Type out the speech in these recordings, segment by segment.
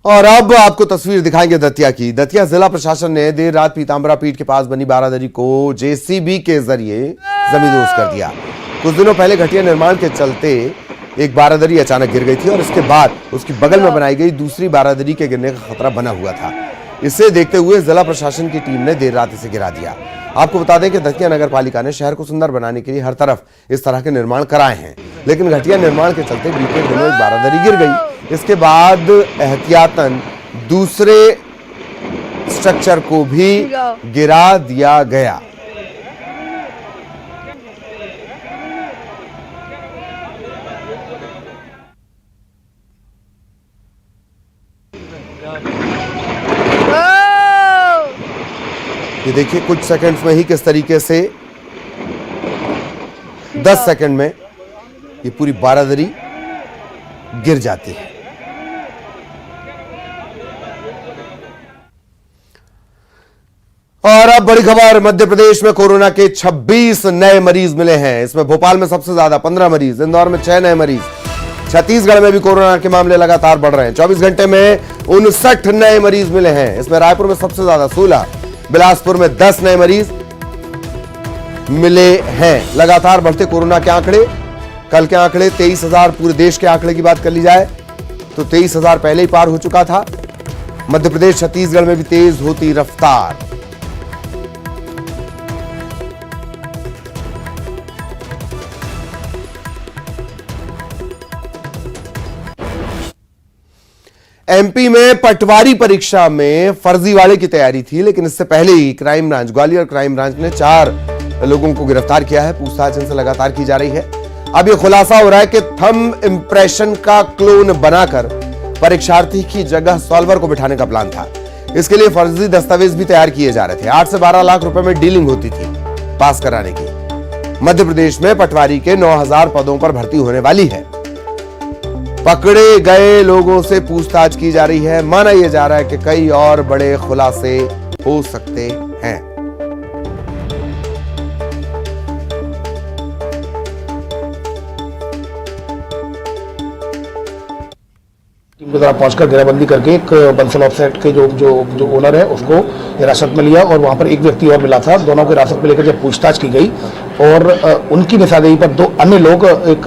और अब आपको तस्वीर दिखाएंगे दतिया की। दतिया जिला प्रशासन ने देर रात पीताम्बरा पीठ के पास बनी बारादरी को जेसीबी के जरिए जमींदोज कर दिया। कुछ दिनों पहले घटिया निर्माण के चलते एक बारादरी अचानक गिर गई थी और इसके बाद उसकी बगल में बनाई गई दूसरी बारादरी के गिरने का खतरा बना हुआ था। इसे देखते हुए जिला प्रशासन की टीम ने देर रात इसे गिरा दिया। आपको बता दें कि दतिया नगर पालिका ने शहर को सुंदर बनाने के लिए हर तरफ इस तरह के निर्माण कराए हैं, लेकिन घटिया निर्माण के चलते बीते दिनों एक बारादरी गिर गई। इसके बाद एहतियातन दूसरे स्ट्रक्चर को भी गिरा दिया गया। ये देखिए कुछ सेकंड्स में ही किस तरीके से 10 सेकंड में ये पूरी बारादरी गिर जाती है। और अब बड़ी खबर, मध्य प्रदेश में कोरोना के 26 नए मरीज मिले हैं। इसमें भोपाल में सबसे ज्यादा 15 मरीज, इंदौर में 6 नए मरीज। छत्तीसगढ़ में भी कोरोना के मामले लगातार बढ़ रहे हैं। 24 घंटे में 59 नए मरीज मिले हैं। इसमें रायपुर में सबसे ज्यादा 16, बिलासपुर में 10 नए मरीज मिले हैं। लगातार बढ़ते कोरोना के आंकड़े, कल के आंकड़े 23,000, पूरे देश के आंकड़े की बात कर ली जाए तो 23,000 पहले ही पार हो चुका था। मध्य प्रदेश छत्तीसगढ़ में भी तेज होती रफ्तार। एमपी में पटवारी परीक्षा में फर्जीवाड़े की तैयारी थी, लेकिन इससे पहले ही crime branch, Gwalior crime branch ने 4 लोगों को गिरफ्तार किया है। पूछताछ इनसे लगातार की जा रही है। अब यह खुलासा हो रहा है कि थंब इंप्रेशन का क्लोन बनाकर परीक्षार्थी की जगह सॉल्वर को बिठाने का प्लान था। इसके लिए फर्जी दस्तावेज भी तैयार किए जा रहे थे। 8 से 12 लाख रुपए में डीलिंग होती थी पास कराने की। मध्य प्रदेश में पटवारी के 9,000 पदों पर भर्ती होने वाली है। पकड़े गए लोगों से पूछताछ की जा रही है। माना यह जा रहा है कि कई और बड़े खुलासे हो सकते हैं। टीम के द्वारा पहुंचकर घेराबंदी करके एक बंसल ऑफसेट के जो ओनर है उसको हिरासत में लिया और वहां पर एक व्यक्ति और मिला था। दोनों को हिरासत में लेकर जब पूछताछ की गई और उनकी निशानदेही पर 2 अन्य लोग एक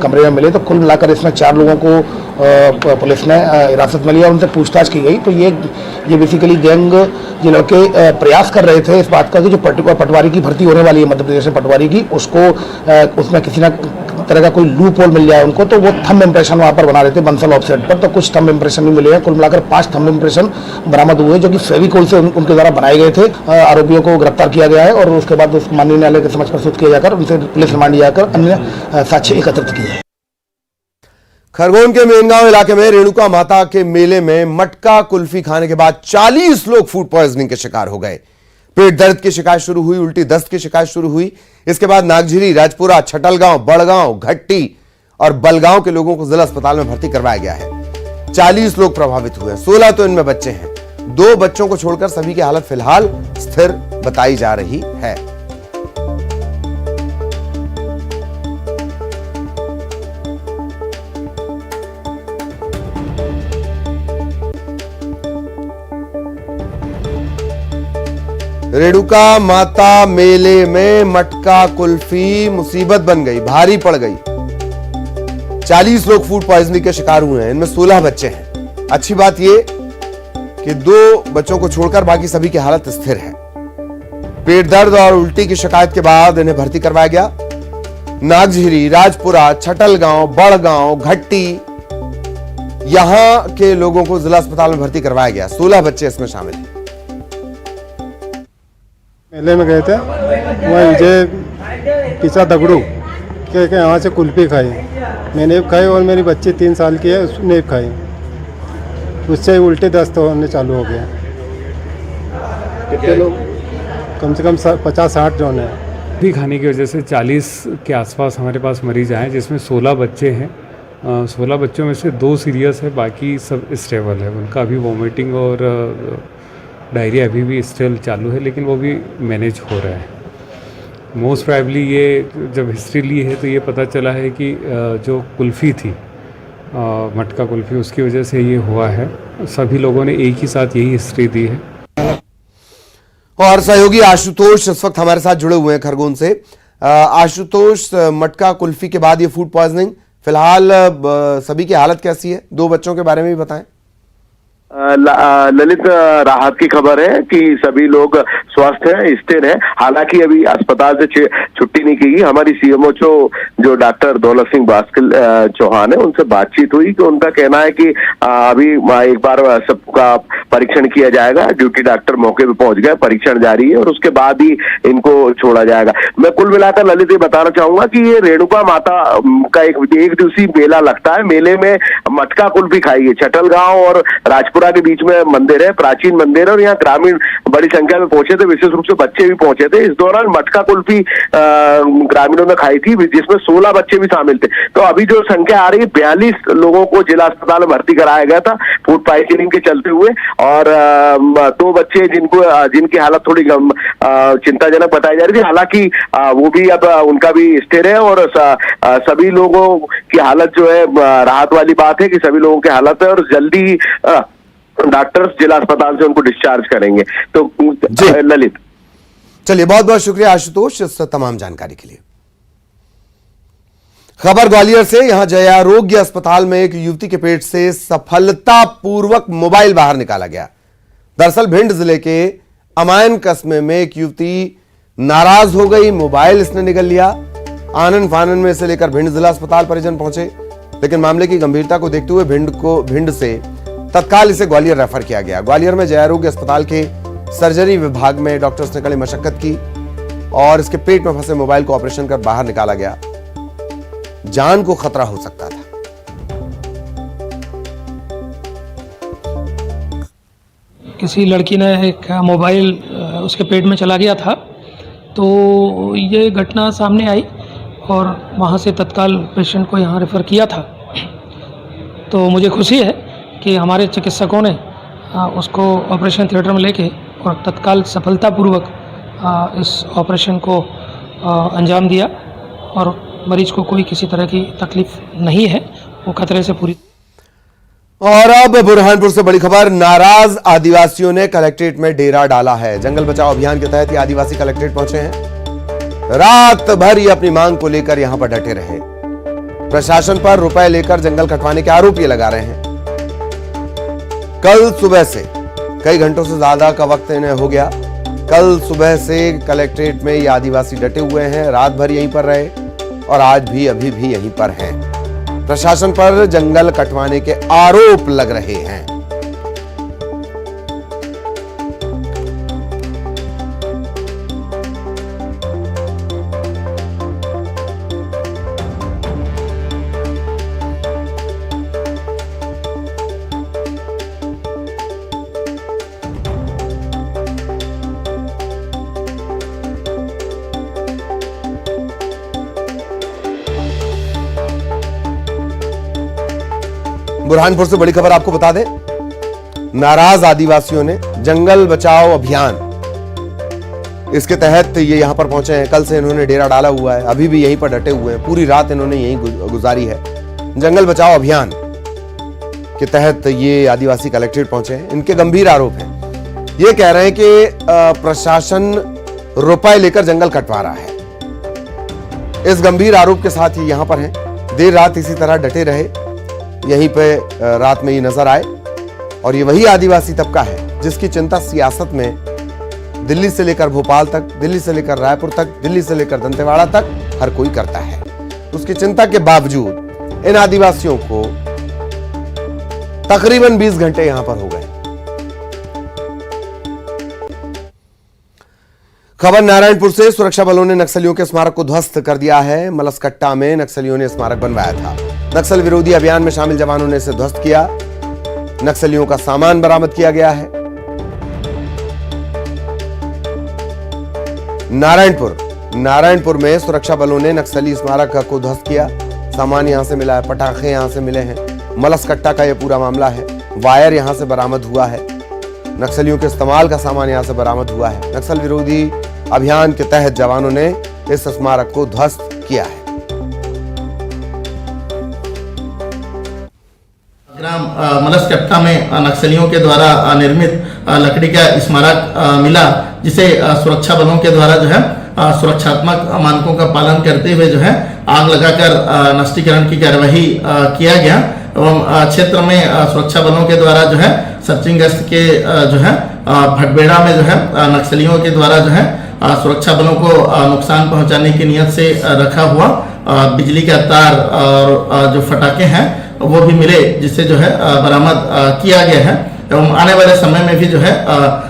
कमरे में मिले, तो कुल मिलाकर इसमें 4 लोगों को पुलिस ने हिरासत में लिया और उनसे पूछताछ की गई। तो ये बेसिकली गैंग, ये लड़के प्रयास कर रहे थे इस बात का कि जो पटवारी की भर्ती होने वाली है मध्य प्रदेश में पटवारी की, उसको उसमें किसी न तरह का कोई लूप होल मिल जाए उनको, तो वो थंब इंप्रेशन वहां पर बना रहे थे बंसल ऑफसेट पर। तो कुछ थंब इंप्रेशन भी मिले हैं। कुल मिलाकर 5 थंब इंप्रेशन बरामद हुए जो कि फेविकोल से उनके द्वारा बनाए गए थे। आरोपियों को गिरफ्तार किया गया है और उसके बाद उस माननीय न्यायालय के समक्ष प्रस्तुत किया जाकर उनसे पुलिस रिमांड जाकर अन्य साक्ष्य एकत्रित किए हैं। खरगोन के मेनगांव इलाके में रेणुका माता के मेले में मटका कुल्फी खाने के बाद 40 लोग फूड पॉइजनिंग के शिकार हो गए। पेट दर्द की शिकायत शुरू हुई, उल्टी दस्त की शिकायत शुरू हुई। इसके बाद नागझिरी, राजपुरा, छटलगांव, बड़गांव, घट्टी और बलगांव के लोगों को जिला अस्पताल में भर्ती करवाया गया है। 40 लोग प्रभावित हुए, 16 तो इनमें बच्चे हैं। 2 बच्चों को छोड़कर सभी की हालत फिलहाल स्थिर बताई जा रही है। रेणुका माता मेले में मटका कुल्फी मुसीबत बन गई, भारी पड़ गई। 40 लोग फूड पॉइजनिंग के शिकार हुए हैं, इनमें 16 बच्चे हैं। अच्छी बात यह कि 2 बच्चों को छोड़कर बाकी सभी की हालत स्थिर है। पेट दर्द और उल्टी की शिकायत के बाद इन्हें भर्ती करवाया गया। नागझिरी, राजपुरा, छटलगांव, बड़गांव, घट्टी, यहां के लोगों को जिला अस्पताल में भर्ती करवाया गया। 16 बच्चे इसमें शामिल हैं। मेले में गए थे, वहाँ मुझे पिछा दगड़ू के यहाँ से कुल्फी खाई। मैंने भी खाई और मेरी बच्ची 3 साल की है, उसने भी खाई। उससे उल्टे दस्त होने चालू हो गए। कितने लोग? कम से कम 50-60 जन है। भी खाने की वजह से 40 के आसपास हमारे पास मरीज आए, जिसमें 16 बच्चे हैं। 16 बच्चों में से 2 सीरियस है, बाकी सब स्टेबल है। उनका अभी वॉमिटिंग और डायरिया अभी भी स्टिल चालू है, लेकिन वो भी मैनेज हो रहा है। मोस्ट प्राइबली ये जब हिस्ट्री ली है तो ये पता चला है कि जो कुल्फ़ी थी मटका कुल्फ़ी, उसकी वजह से ये हुआ है। सभी लोगों ने एक ही साथ यही हिस्ट्री दी है। और सहयोगी आशुतोष इस वक्त हमारे साथ जुड़े हुए हैं खरगोन से। आशुतोष, मटका कुल्फी के बाद ये फूड पॉइजनिंग, फिलहाल सभी की हालत कैसी है? 2 बच्चों के बारे में भी बताएं। ललित, राहत की खबर है कि सभी लोग स्वस्थ हैं, स्थिर हैं। हालांकि अभी अस्पताल से छुट्टी नहीं की गई। हमारी सीएमओ जो डॉक्टर दौलत सिंह भास्कर चौहान है, उनसे बातचीत हुई कि उनका कहना है कि अभी एक बार सबका परीक्षण किया जाएगा। ड्यूटी डॉक्टर मौके पे पहुंच गए, परीक्षण जारी है और उसके बाद ही इनको छोड़ा जाएगा। मैं कुल मिलाकर ललित ये बताना चाहूंगा कि ये रेणुका माता का एक दिवसीय मेला लगता है। मेले में मटका कुल्फी खाई है। छटल गांव और राजपुरा के बीच में मंदिर है, प्राचीन मंदिर है और यहाँ ग्रामीण बड़ी संख्या में पहुंचे थे, विशेष रूप से बच्चे भी पहुंचे थे। इस दौरान मटका कुल्फी ग्रामीणों ने खाई थी, जिसमें 16 बच्चे भी शामिल थे। तो अभी जो संख्या आ रही है, 42 लोगों को जिला अस्पताल में भर्ती कराया गया था फूड पॉइजनिंग के चलते हुए, और 2 बच्चे जिनकी हालत थोड़ी चिंताजनक बताई जा रही थी। हालांकि वो भी अब उनका भी स्थिर है और सभी लोगों की हालत जो है, राहत वाली बात है कि सभी लोगों की हालत है और जल्दी डॉक्टर्स जिला अस्पताल से उनको डिस्चार्ज करेंगे। तो ललित, चलिए, बहुत बहुत शुक्रिया आशुतोष इस तमाम जानकारी के लिए। खबर ग्वालियर से। यहां जयारोग्य अस्पताल में एक युवती के पेट से सफलतापूर्वक मोबाइल बाहर निकाला गया। दरअसल भिंड जिले के अमायन कस्बे में एक युवती नाराज हो गई, मोबाइल इसने निगल लिया। आनन फानन में इसे लेकर भिंड जिला अस्पताल परिजन पहुंचे, लेकिन मामले की गंभीरता को देखते हुए भिंड से तत्काल इसे ग्वालियर रेफर किया गया। ग्वालियर में जयारोग्य अस्पताल के सर्जरी विभाग में डॉक्टर्स ने कड़ी मशक्कत की और इसके पेट में फंसे मोबाइल को ऑपरेशन कर बाहर निकाला गया। जान को खतरा हो सकता था। किसी लड़की ने एक मोबाइल उसके पेट में चला गया था, तो ये घटना सामने आई और वहाँ से तत्काल पेशेंट को यहाँ रेफ़र किया था। तो मुझे खुशी है कि हमारे चिकित्सकों ने उसको ऑपरेशन थिएटर में लेके और तत्काल सफलतापूर्वक इस ऑपरेशन को अंजाम दिया और मरीज को कोई किसी तरह की तकलीफ नहीं है, वो खतरे से पूरी। और अब बुरहानपुर से बड़ी खबर। नाराज आदिवासियों ने कलेक्ट्रेट में डेरा डाला है। जंगल बचाओ अभियान के तहत ये आदिवासी कलेक्ट्रेट पहुंचे हैं। रात भर ये अपनी मांग को लेकर यहां पर डटे रहे। प्रशासन पर रुपए लेकर जंगल कटवाने के आरोप ये लगा रहे हैं। कल सुबह से कई घंटों से ज्यादा का वक्त इन्हें हो गया। कल सुबह से कलेक्ट्रेट में ये आदिवासी डटे हुए हैं, रात भर यहीं पर रहे और आज भी अभी भी यहीं पर हैं। प्रशासन पर जंगल कटवाने के आरोप लग रहे हैं। बुरहानपुर से बड़ी खबर आपको बता दें। नाराज आदिवासियों ने जंगल बचाओ अभियान, इसके तहत ये यहां पर पहुंचे हैं। कल से इन्होंने डेरा डाला हुआ है, अभी भी यहीं पर डटे हुए हैं। पूरी रात इन्होंने यहीं गुजारी है। जंगल बचाओ अभियान के तहत ये आदिवासी कलेक्ट्रेट पहुंचे हैं। इनके गंभीर आरोप हैं। ये कह रहे हैं कि प्रशासन रुपए लेकर जंगल कटवा रहा है। इस गंभीर आरोप के साथ ये यहां पर हैं। देर रात इसी तरह डटे रहे, यहीं पे रात में ये नजर आए। और ये वही आदिवासी तबका है जिसकी चिंता सियासत में दिल्ली से लेकर भोपाल तक, दिल्ली से लेकर रायपुर तक, दिल्ली से लेकर दंतेवाड़ा तक हर कोई करता है। उसकी चिंता के बावजूद इन आदिवासियों को तकरीबन 20 घंटे यहां पर हो गए। खबर नारायणपुर से। सुरक्षा बलों ने नक्सलियों के स्मारक को ध्वस्त कर दिया है। मलसकट्टा में नक्सलियों ने स्मारक बनवाया था। नक्सल विरोधी अभियान में शामिल जवानों ने इसे ध्वस्त किया। नक्सलियों का सामान बरामद किया गया है। नारायणपुर में सुरक्षा बलों ने नक्सली स्मारक को ध्वस्त किया। सामान यहां से मिला है, पटाखे यहां से मिले हैं। मलसकट्टा का यह पूरा मामला है। वायर यहां से बरामद हुआ है। नक्सलियों के इस्तेमाल का सामान यहां से बरामद हुआ है। नक्सल विरोधी अभियान के तहत जवानों ने इस स्मारक को ध्वस्त किया है। ग्राम मलसकट्टा में नक्सलियों के द्वारा निर्मित लकड़ी का स्मारक मिला, जिसे सुरक्षा बलों के द्वारा जो है सुरक्षात्मक मानकों का पालन करते हुए जो है आग लगाकर नष्टीकरण की कार्यवाही किया गया एवं क्षेत्र में सुरक्षा बलों के द्वारा जो है सर्चिंग गश्त के जो है भटबेड़ा में जो है नक्सलियों के द्वारा जो है सुरक्षा बलों को नुकसान पहुंचाने की नियत से रखा हुआ बिजली का तार और जो फटाके हैं वो भी मिले, जिससे जो है बरामद किया गया है एवं आने वाले समय में भी जो है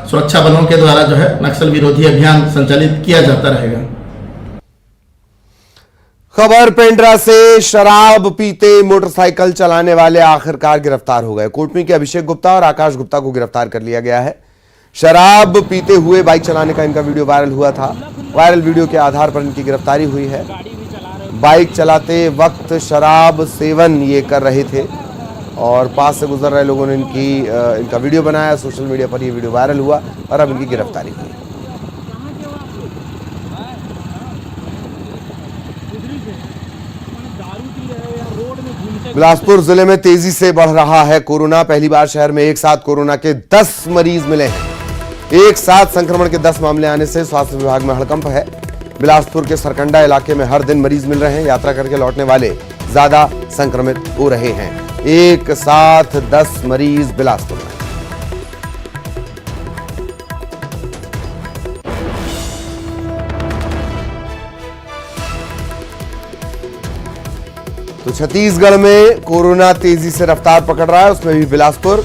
सुरक्षा बलों के द्वारा जो है नक्सल विरोधी अभियान संचालित किया जाता रहेगा। खबर पेंड्रा से शराब पीते मोटरसाइकिल चलाने वाले आखिरकार गिरफ्तार हो गए। कोटमी के अभिषेक गुप्ता और आकाश गुप्ता को गिरफ्तार कर लिया गया है। शराब पीते हुए बाइक चलाने का इनका वीडियो वायरल हुआ था। वायरल वीडियो के आधार पर इनकी गिरफ्तारी हुई है। बाइक चलाते वक्त शराब सेवन ये कर रहे थे और पास से गुजर रहे लोगों ने इनका वीडियो बनाया। सोशल मीडिया पर ये वीडियो वायरल हुआ और अब इनकी गिरफ्तारी हुई। बिलासपुर जिले में तेजी से बढ़ रहा है कोरोना। पहली बार शहर में एक साथ कोरोना के 10 मरीज मिले हैं। एक साथ संक्रमण के 10 मामले आने से स्वास्थ्य विभाग में हड़कंप है। बिलासपुर के सरकंडा इलाके में हर दिन मरीज मिल रहे हैं। यात्रा करके लौटने वाले ज्यादा संक्रमित हो रहे हैं। एक साथ 10 मरीज बिलासपुर में। तो छत्तीसगढ़ में कोरोना तेजी से रफ्तार पकड़ रहा है, उसमें भी बिलासपुर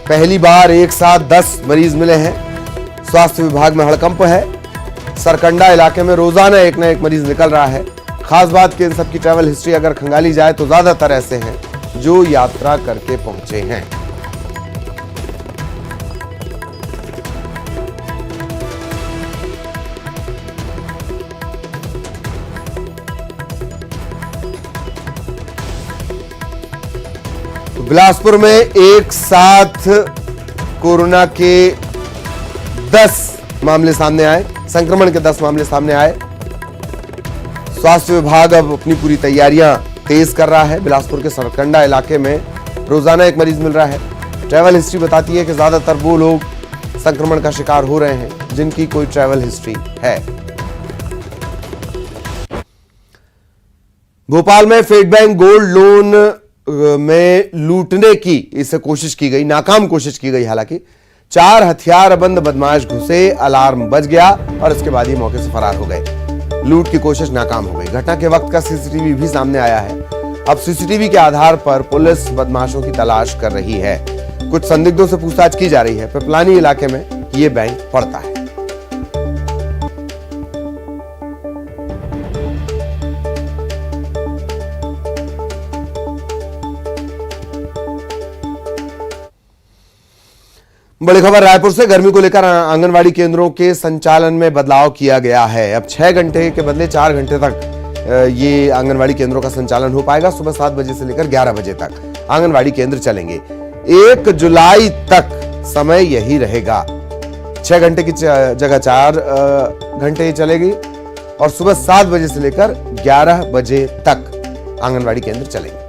पहली बार एक साथ 10 मरीज मिले हैं। स्वास्थ्य विभाग में हड़कंप है। सरकंडा इलाके में रोजाना एक न एक मरीज निकल रहा है। खास बात कि इन सबकी ट्रैवल हिस्ट्री अगर खंगाली जाए तो ज्यादातर ऐसे हैं जो यात्रा करके पहुंचे हैं। बिलासपुर में एक साथ कोरोना के 10 मामले सामने आए, संक्रमण के 10 मामले सामने आए। स्वास्थ्य विभाग अब अपनी पूरी तैयारियां तेज कर रहा है। बिलासपुर के सरकंडा इलाके में रोजाना एक मरीज मिल रहा है। ट्रैवल हिस्ट्री बताती है कि ज्यादातर वो लोग संक्रमण का शिकार हो रहे हैं जिनकी कोई ट्रैवल हिस्ट्री है। भोपाल में फेड बैंक गोल्ड लोन में लूटने की इसे कोशिश की गई, नाकाम कोशिश की गई। हालांकि 4 हथियारबंद बदमाश घुसे, अलार्म बज गया और इसके बाद ही मौके से फरार हो गए। लूट की कोशिश नाकाम हो गई। घटना के वक्त का सीसीटीवी भी सामने आया है। अब सीसीटीवी के आधार पर पुलिस बदमाशों की तलाश कर रही है। कुछ संदिग्धों से पूछताछ की जा रही है। पिपलानी इलाके में यह बैंक पड़ता है। बड़ी खबर रायपुर से। गर्मी को लेकर आंगनवाड़ी केंद्रों के संचालन में बदलाव किया गया है। अब 6 घंटे के बदले 4 घंटे तक ये आंगनवाड़ी केंद्रों का संचालन हो पाएगा। सुबह 7 बजे से लेकर 11 बजे तक आंगनवाड़ी केंद्र चलेंगे। 1 जुलाई तक समय यही रहेगा। 6 घंटे की जगह 4 घंटे चलेगी और सुबह 7 बजे से लेकर 11 बजे तक आंगनवाड़ी केंद्र चलेंगे।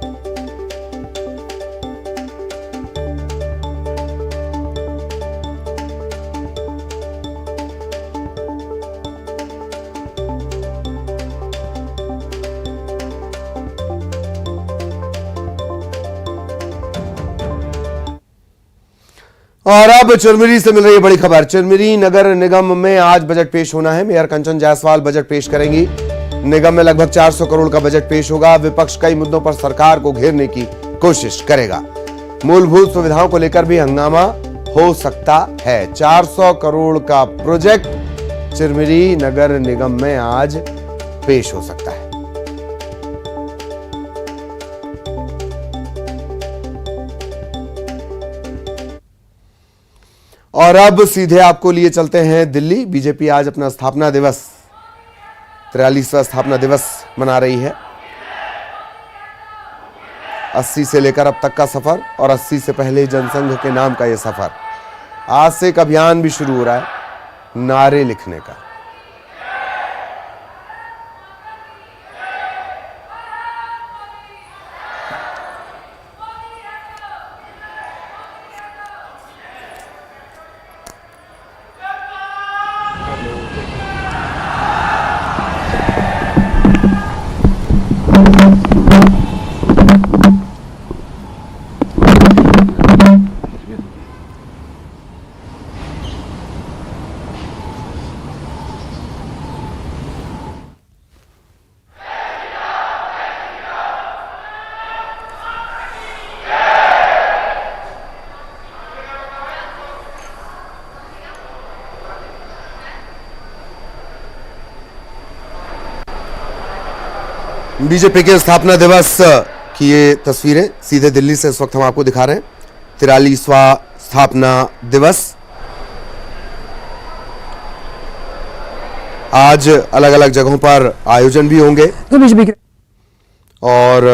और अब चिरमिरी से मिल रही है बड़ी खबर। चिरमिरी नगर निगम में आज बजट पेश होना है। मेयर कंचन जायसवाल बजट पेश करेंगी। निगम में लगभग 400 करोड़ का बजट पेश होगा। विपक्ष कई मुद्दों पर सरकार को घेरने की कोशिश करेगा। मूलभूत सुविधाओं को लेकर भी हंगामा हो सकता है। 400 करोड़ का प्रोजेक्ट चिरमिरी नगर निगम में आज पेश हो सकता है। और अब सीधे आपको लिए चलते हैं दिल्ली। बीजेपी आज अपना स्थापना दिवस 43वां स्थापना दिवस मना रही है। 80 से लेकर अब तक का सफर और 80 से पहले जनसंघ के नाम का यह सफर। आज से एक अभियान भी शुरू हो रहा है नारे लिखने का। बीजेपी के स्थापना दिवस की ये तस्वीरें सीधे दिल्ली से इस वक्त हम आपको दिखा रहे हैं। 43वां स्थापना दिवस आज अलग अलग जगहों पर आयोजन भी होंगे और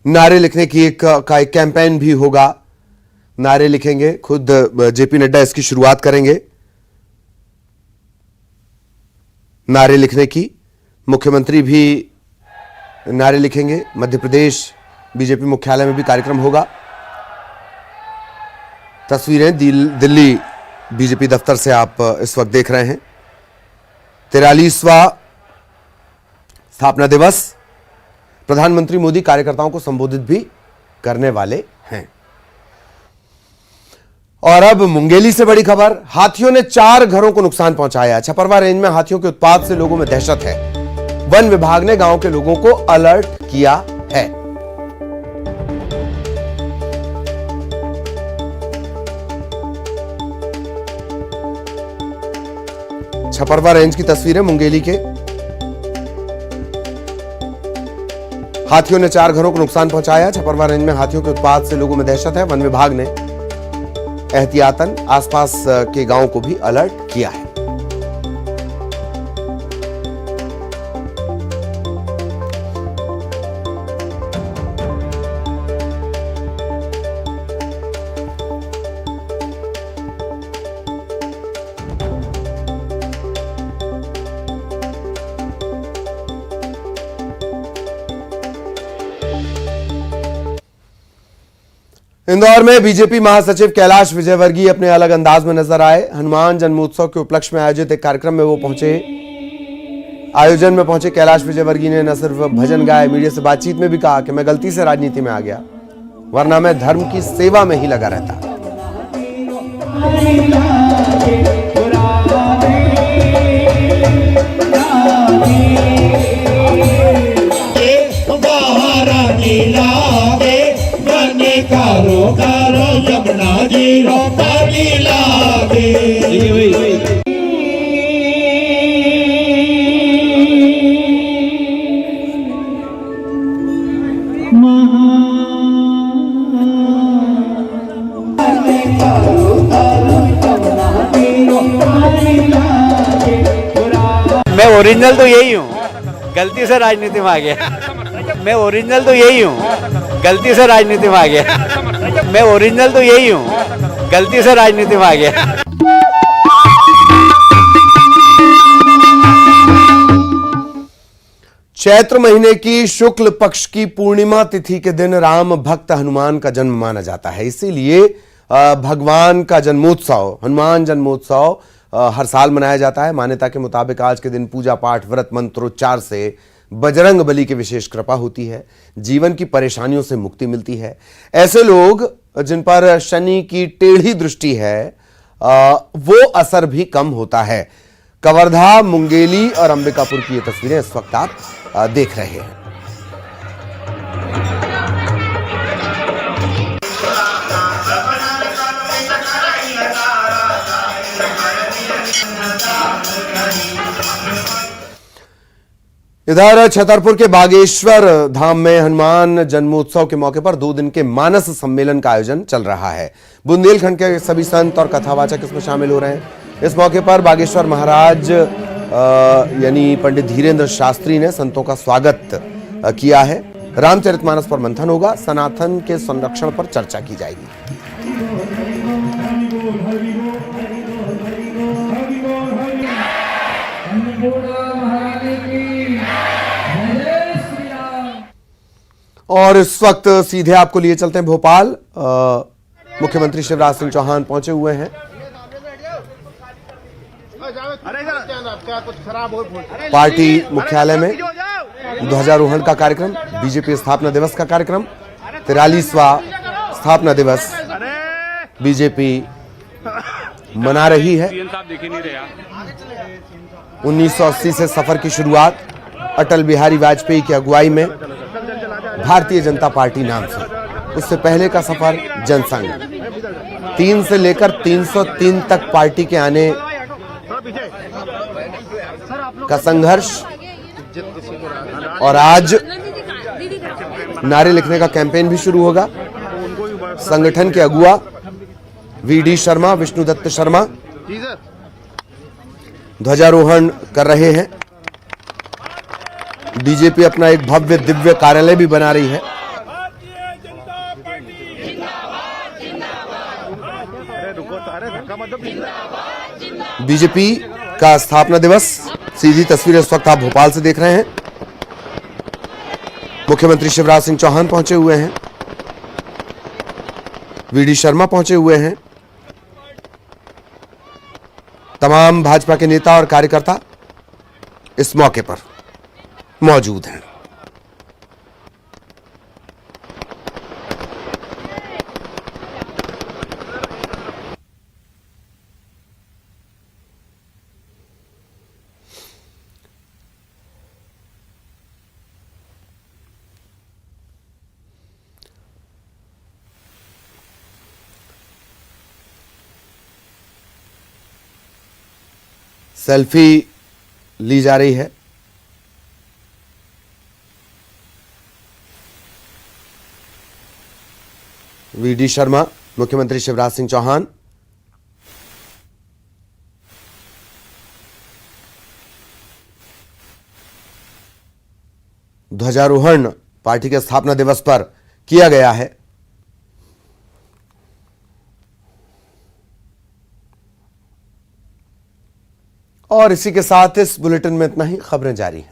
नारे लिखने की एक कैंपेन भी होगा। नारे लिखेंगे, खुद जेपी नड्डा इसकी शुरुआत करेंगे नारे लिखने की। मुख्यमंत्री भी नारे लिखेंगे। मध्य प्रदेश बीजेपी मुख्यालय में भी कार्यक्रम होगा। तस्वीरें दिल्ली बीजेपी दफ्तर से आप इस वक्त देख रहे हैं। 43वां स्थापना दिवस। प्रधानमंत्री मोदी कार्यकर्ताओं को संबोधित भी करने वाले हैं। और अब मुंगेली से बड़ी खबर। हाथियों ने 4 घरों को नुकसान पहुंचाया। छपरवा रेंज में हाथियों के उत्पात से लोगों में दहशत है। वन विभाग ने गांव के लोगों को अलर्ट किया है। छपरवा रेंज की तस्वीरें मुंगेली के। हाथियों ने 4 घरों को नुकसान पहुंचाया। छपरवा रेंज में हाथियों के उत्पात से लोगों में दहशत है। वन विभाग ने एहतियातन आसपास के गांवों को भी अलर्ट किया है। इंदौर में बीजेपी महासचिव कैलाश विजयवर्गीय अपने अलग अंदाज में नजर आए। हनुमान जन्मोत्सव के उपलक्ष्य में आयोजित एक कार्यक्रम में वो पहुंचे। आयोजन में पहुंचे कैलाश विजयवर्गीय ने न सिर्फ भजन गाए, मीडिया से बातचीत में भी कहा कि मैं गलती से राजनीति में आ गया, वरना मैं धर्म की सेवा में ही लगा रहता। जमुना जी पानी लागे। मैं ओरिजिनल तो यही हूँ, गलती से राजनीति में आ गया। मैं ओरिजिनल तो यही हूँ, गलती से राजनीति में आ गया। मैं ओरिजिनल तो यही हूँ, गलती से राजनीति में आ गया। चैत्र महीने की शुक्ल पक्ष की पूर्णिमा तिथि के दिन राम भक्त हनुमान का जन्म माना जाता है। इसीलिए भगवान का जन्मोत्सव, हनुमान जन्मोत्सव हर साल मनाया जाता है। मान्यता के मुताबिक आज के दिन पूजा पाठ, व्रत, मंत्रोच्चार से बजरंग बली की विशेष कृपा होती है, जीवन की परेशानियों से मुक्ति मिलती है। ऐसे लोग जिन पर शनि की टेढ़ी दृष्टि है वो असर भी कम होता है। कवर्धा, मुंगेली और अंबिकापुर की ये तस्वीरें इस वक्त आप देख रहे हैं। इधर छतरपुर के बागेश्वर धाम में हनुमान जन्मोत्सव के मौके पर 2 दिन के मानस सम्मेलन का आयोजन चल रहा है। बुंदेलखंड के सभी संत और कथावाचक इसमें शामिल हो रहे हैं। इस मौके पर बागेश्वर महाराज यानी पंडित धीरेन्द्र शास्त्री ने संतों का स्वागत किया है। रामचरितमानस पर मंथन होगा। सनातन के संरक्षण पर चर्चा की जाएगी। और इस वक्त सीधे आपको लिए चलते हैं भोपाल। मुख्यमंत्री शिवराज सिंह चौहान पहुंचे हुए हैं। पार्टी मुख्यालय में ध्वजारोहण का कार्यक्रम, बीजेपी स्थापना दिवस का कार्यक्रम। 43वां स्थापना दिवस बीजेपी मना रही है। 1980 से सफर की शुरुआत अटल बिहारी वाजपेयी की अगुवाई में भारतीय जनता पार्टी नाम से। उससे पहले का सफर जनसंघ, 3 से लेकर 303 तक पार्टी के आने का संघर्ष, और आज नारे लिखने का कैंपेन भी शुरू होगा। संगठन के अगुआ वीडी शर्मा, विष्णुदत्त शर्मा ध्वजारोहण कर रहे हैं। बीजेपी अपना एक भव्य दिव्य कार्यालय भी बना रही है। बीजेपी का स्थापना दिवस, सीधी तस्वीर इस वक्त आप भोपाल से देख रहे हैं। मुख्यमंत्री शिवराज सिंह चौहान पहुंचे हुए हैं, वीडी शर्मा पहुंचे हुए हैं, तमाम भाजपा के नेता और कार्यकर्ता इस मौके पर मौजूद हैं। सेल्फी ली जा रही है। वीडी शर्मा, मुख्यमंत्री शिवराज सिंह चौहान, ध्वजारोहण पार्टी के स्थापना दिवस पर किया गया है। और इसी के साथ इस बुलेटिन में इतना ही। खबरें जारी हैं।